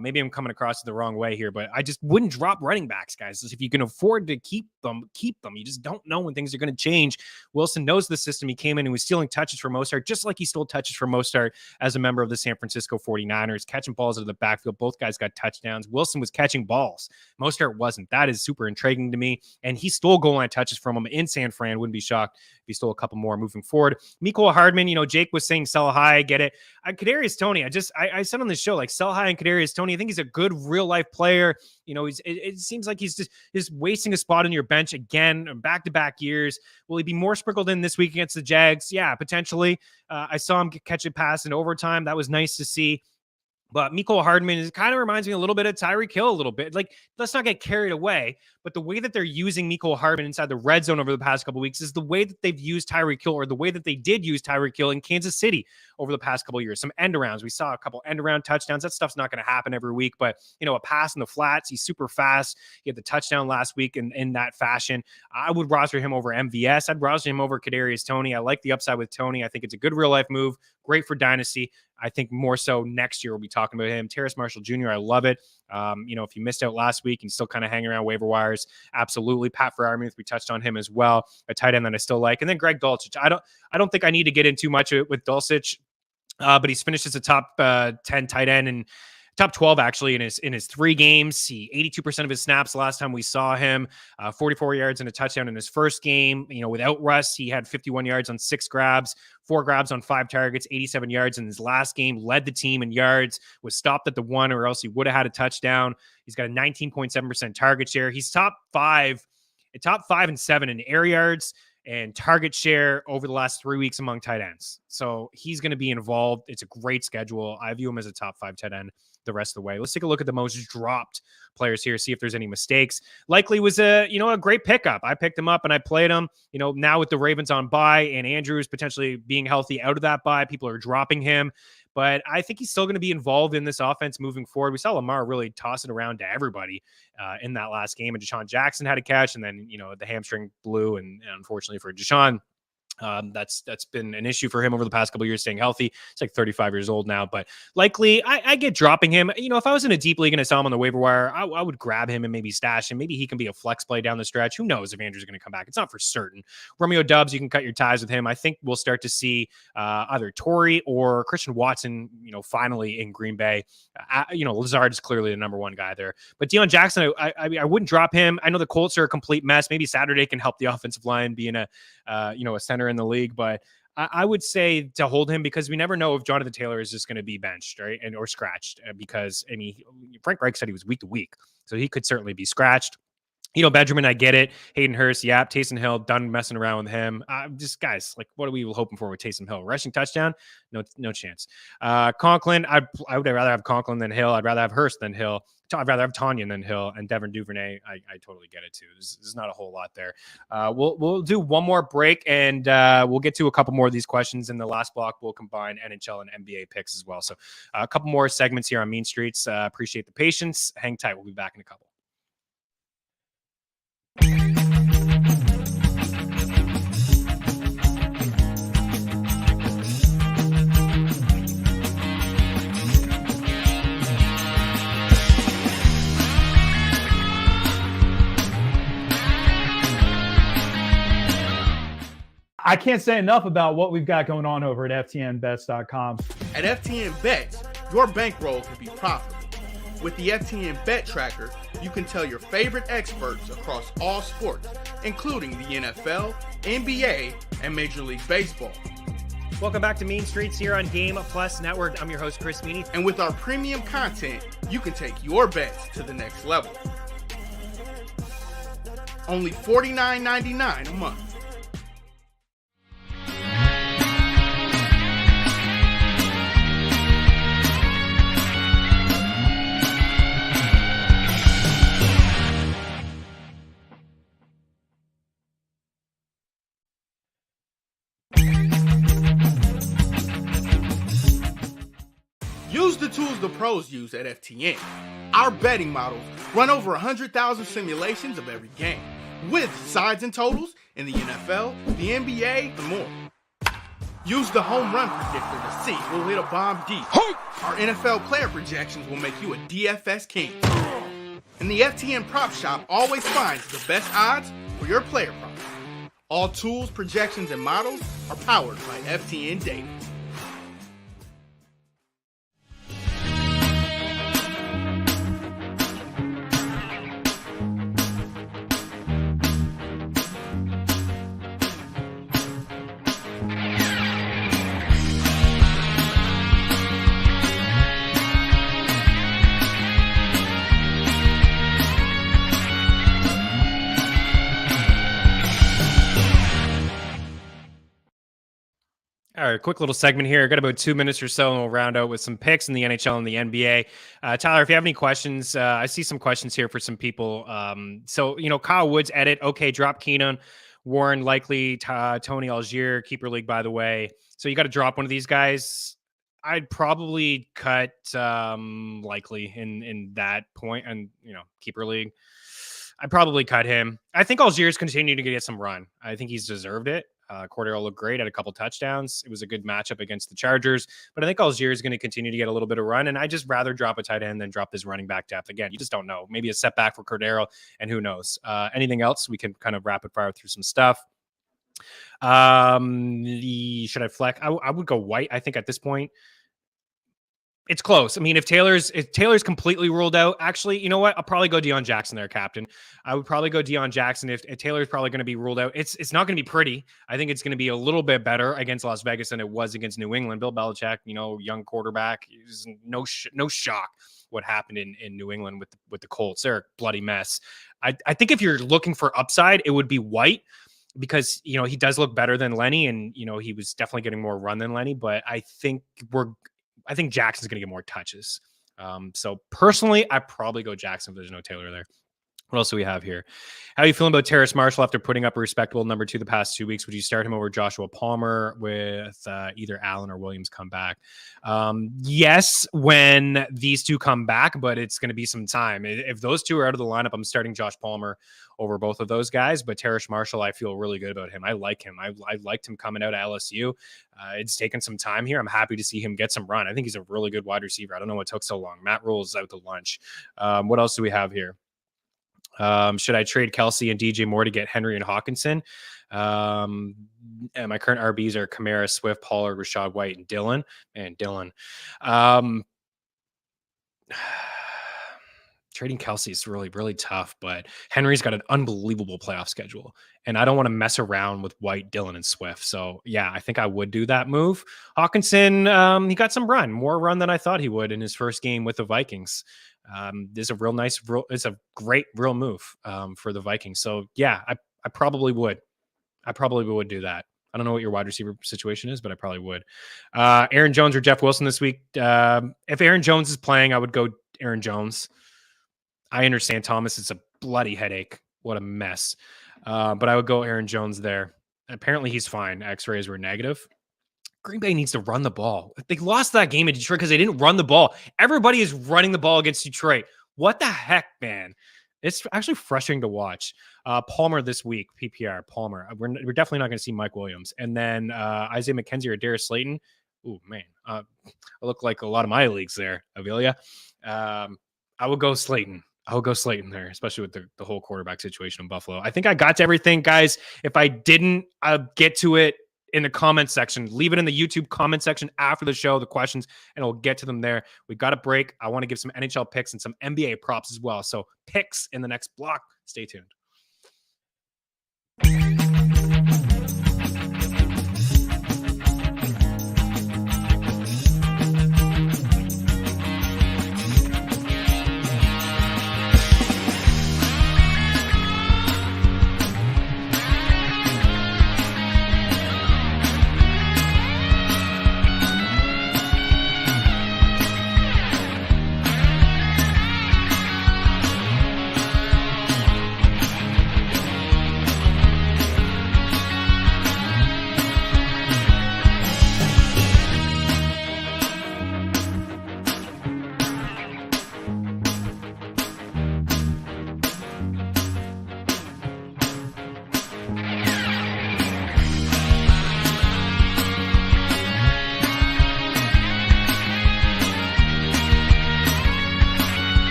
maybe I'm coming across the wrong way here, but I just wouldn't drop running backs, guys. If you can afford to keep them. You just don't know when things are going to change. Wilson knows the system. He came in and was stealing touches for Mostert, just like he stole touches for Mostert as a member of the San Francisco 49ers, catching balls out of the backfield. Both guys got touchdowns. Wilson was catching balls. Mostert wasn't. That is super intriguing to me, and he stole goal line touches from him in San Fran. Wouldn't be shocked if he stole a couple more moving forward. Mecole Hardman, Jake was saying sell high. I get it. Kadarius Toney, I said on the show, like, sell high on Kadarius Toney. I think he's a good real life player. It seems like he's just wasting a spot on your bench again, back-to-back years. Will he be more sprinkled in this week against the Jags? Yeah, potentially. I saw him catch a pass in overtime. That was nice to see. But Mecole Hardman kind of reminds me a little bit of Tyreek Hill a little bit. Like, let's not get carried away. But the way that they're using Mecole Hardman inside the red zone over the past couple of weeks is the way that they've used Tyreek Hill, or the way that they did use Tyreek Hill in Kansas City over the past couple of years. Some end arounds. We saw a couple end around touchdowns. That stuff's not going to happen every week. But, a pass in the flats. He's super fast. He had the touchdown last week in that fashion. I would roster him over MVS. I'd roster him over Kadarius Toney. I like the upside with Toney. I think it's a good real life move. Great for Dynasty. I think more so next year we'll be talking about him. Terrace Marshall Jr., I love it. If you missed out last week and still kind of hanging around waiver wires, absolutely. Pat Freiermuth, we touched on him as well, a tight end that I still like. And then Greg Dulcich. I don't think I need to get in too much with Dulcich, but he's finished as a top 10 tight end and top 12 actually in his 3 games. He 82% of his snaps last time we saw him, 44 yards and a touchdown in his first game. Without Russ, he had 51 yards on 6 grabs, 4 grabs on 5 targets, 87 yards in his last game, led the team in yards, was stopped at the 1 or else he would have had a touchdown. He's got a 19.7% target share. He's top 5 and 7 in air yards and target share over the last 3 weeks among tight ends. So he's going to be involved. It's a great schedule. I view him as a top 5 tight end the rest of the way. Let's take a look at the most dropped players here, see if there's any mistakes. Likely was a great pickup. I picked him up and I played him. Now with the Ravens on bye and Andrews potentially being healthy out of that bye, people are dropping him. But I think he's still going to be involved in this offense moving forward. We saw Lamar really toss it around to everybody in that last game. And Deshaun Jackson had a catch, and then, the hamstring blew. And unfortunately for Deshaun, that's been an issue for him over the past couple of years, staying healthy. It's like 35 years old now, but likely I get dropping him. If I was in a deep league and I saw him on the waiver wire, I would grab him and maybe stash him. Maybe he can be a flex play down the stretch. Who knows if Andrew's going to come back? It's not for certain. Romeo Doubs, you can cut your ties with him. I think we'll start to see either Torrey or Christian Watson, finally in Green Bay. Lazard is clearly the number 1 guy there, but Deion Jackson, I wouldn't drop him. I know the Colts are a complete mess. Maybe Saturday can help the offensive line being a center in the league, but I would say to hold him because we never know if Jonathan Taylor is just going to be benched, right? Or scratched because Frank Reich said he was week to week, so he could certainly be scratched. Benjamin, I get it. Hayden Hurst, yeah. Taysom Hill, done messing around with him. Just guys, like, what are we hoping for with Taysom Hill? Rushing touchdown? No chance. Conklin, I would rather have Conklin than Hill. I'd rather have Hurst than Hill. I'd rather have Tanyan than Hill, and Devin Duvernay. I totally get it too. There's not a whole lot there. We'll do one more break, and we'll get to a couple more of these questions. In the last block, we'll combine NHL and NBA picks as well. So a couple more segments here on Mean Streets. Appreciate the patience. Hang tight. We'll be back in a couple. I can't say enough about what we've got going on over at FTNBets.com. At FTN Bets, your bankroll can be profitable. With the FTN Bet Tracker, you can tell your favorite experts across all sports, including the NFL, NBA, and Major League Baseball. Welcome back to Mean Streets here on Game Plus Network. I'm your host, Chris Meaney. And with our premium content, you can take your bets to the next level. Only $49.99 a month. Use the tools the pros use at FTN. Our betting models run over 100,000 simulations of every game, with sides and totals in the NFL, the NBA, and more. Use the home run predictor to see who'll hit a bomb deep. Our NFL player projections will make you a DFS king. And the FTN Prop Shop always finds the best odds for your player props. All tools, projections, and models are powered by FTN Data. All right, quick little segment here. Got about 2 minutes or so, and we'll round out with some picks in the NHL and the NBA. Tyler, if you have any questions, I see some questions here for some people. So, Kyle Woods edit. Okay, drop Keenan, Warren likely, Tony Algier, keeper league, by the way. So you got to drop one of these guys. I'd probably cut likely in that point, and keeper league. I'd probably cut him. I think Algier's continuing to get some run. I think he's deserved it. Cordero looked great, had a couple touchdowns. It was a good matchup against the Chargers, but I think Algier is going to continue to get a little bit of run, and I just rather drop a tight end than drop this running back depth. Again, you just don't know. Maybe a setback for Cordero, and who knows? Anything else? We can kind of rapid fire through some stuff. Should I flex? I would go White, I think, at this point. It's close. I mean, if Taylor's completely ruled out, actually, you know what? I'll probably go Deion Jackson there, captain. I would probably go Deion Jackson if Taylor's probably going to be ruled out. It's not going to be pretty. I think it's going to be a little bit better against Las Vegas than it was against New England. Bill Belichick, young quarterback, no shock what happened in New England with the Colts. They're a bloody mess. I think if you're looking for upside, it would be White, because he does look better than Lenny, and he was definitely getting more run than Lenny. But I think Jackson's going to get more touches. So personally, I probably go Jackson if there's no Taylor there. What else do we have here? How are you feeling about Terrace Marshall after putting up a respectable number 2 the past 2 weeks? Would you start him over Joshua Palmer with either Allen or Williams come back? Yes, when these two come back, but it's going to be some time. If those two are out of the lineup, I'm starting Josh Palmer over both of those guys. But Terrace Marshall, I feel really good about him. I like him. I liked him coming out of LSU. It's taken some time here. I'm happy to see him get some run. I think he's a really good wide receiver. I don't know what took so long. Matt Rule is out to lunch. What else do we have here? Should I trade Kelsey and DJ Moore to get Henry and Hawkinson? And my current RBs are Kamara, Swift, Pollard, Rashad White, and Dylan. Man, Dylan. Trading Kelsey is really, really tough, but Henry's got an unbelievable playoff schedule, and I don't want to mess around with White, Dylan, and Swift. So, yeah, I think I would do that move. Hawkinson, he got some run, more run than I thought he would in his first game with the Vikings. It's a great real move for the Vikings. So, yeah, I probably would. I probably would do that. I don't know what your wide receiver situation is, but I probably would. Aaron Jones or Jeff Wilson this week. If Aaron Jones is playing, I would go Aaron Jones. I understand Thomas is a bloody headache. What a mess. But I would go Aaron Jones there. Apparently he's fine. X-rays were negative. Green Bay needs to run the ball. They lost that game in Detroit because they didn't run the ball. Everybody is running the ball against Detroit. What the heck, man? It's actually frustrating to watch. Palmer this week, PPR, Palmer. We're definitely not going to see Mike Williams. And then Isaiah McKenzie or Darius Slayton. Ooh, man. I look like a lot of my leagues there, Avilia. I would go Slayton. I'll go Slayton there, especially with the whole quarterback situation in Buffalo. I think I got to everything, guys. If I didn't, I'll get to it in the comment section. Leave it in the YouTube comment section after the show, the questions, and I'll get to them there. We got a break. I want to give some NHL picks and some NBA props as well. So picks in the next block. Stay tuned.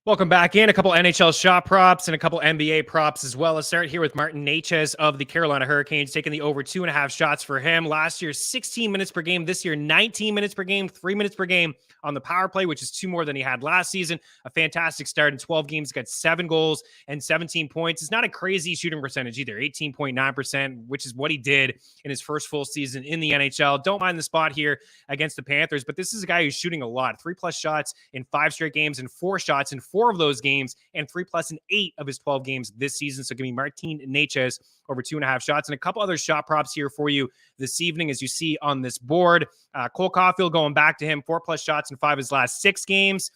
Welcome back in. A couple NHL shot props and a couple NBA props as well. Let's start here with Martin Necas of the Carolina Hurricanes, taking the over 2.5 shots for him. Last year, 16 minutes per game. This year, 19 minutes per game, 3 minutes per game on the power play, which is 2 more than he had last season. A fantastic start in 12 games, got 7 goals and 17 points. It's not a crazy shooting percentage either, 18.9%, which is what he did in his first full season in the NHL. Don't mind the spot here against the Panthers, but this is a guy who's shooting a lot. 3+ shots in 5 straight games and 4 shots in 4 of those games, and 3+ in 8 of his 12 games this season. So give me Martin Necas over 2.5 shots, and a couple other shot props here for you this evening, as you see on this board. Cole Caulfield, going back to him, 4+ shots in 5 of his last 6 games.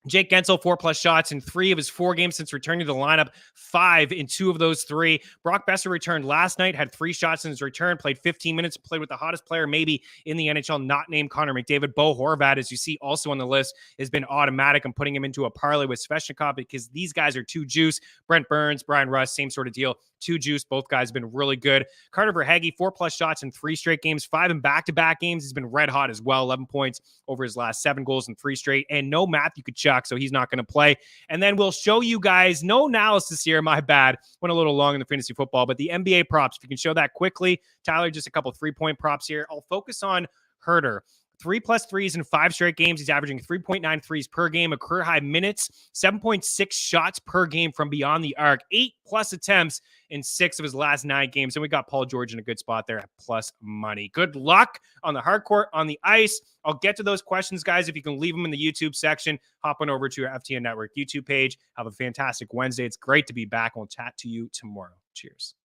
Jake Gensel, 4+ shots in 3 of his 4 games since returning to the lineup, 5 in 2 of those 3. Brock Besser returned last night, had 3 shots in his return, played 15 minutes, played with the hottest player maybe in the NHL, not named Connor McDavid. Bo Horvat, as you see also on the list, has been automatic. I'm putting him into a parlay with Svechnikov because these guys are too juice. Brent Burns, Brian Russ, same sort of deal. 2 juice. Both guys have been really good. Carter Verhaeghe, 4+ shots in 3 straight games, 5 in back-to-back games. He's been red hot as well. 11 points over his last 7 goals in 3 straight. And no Matthew Tkachuk, so he's not going to play. And then we'll show you guys, no analysis here, my bad. Went a little long in the fantasy football, but the NBA props, if you can show that quickly. Tyler, just a couple 3-point props here. I'll focus on Herter. 3+ threes in 5 straight games. He's averaging 3.9 threes per game, a career high minutes, 7.6 shots per game from beyond the arc, 8+ attempts in 6 of his last 9 games. And we got Paul George in a good spot there at plus money. Good luck on the hard court, on the ice. I'll get to those questions, guys. If you can leave them in the YouTube section, hop on over to your FTN Network YouTube page. Have a fantastic Wednesday. It's great to be back. We'll chat to you tomorrow. Cheers.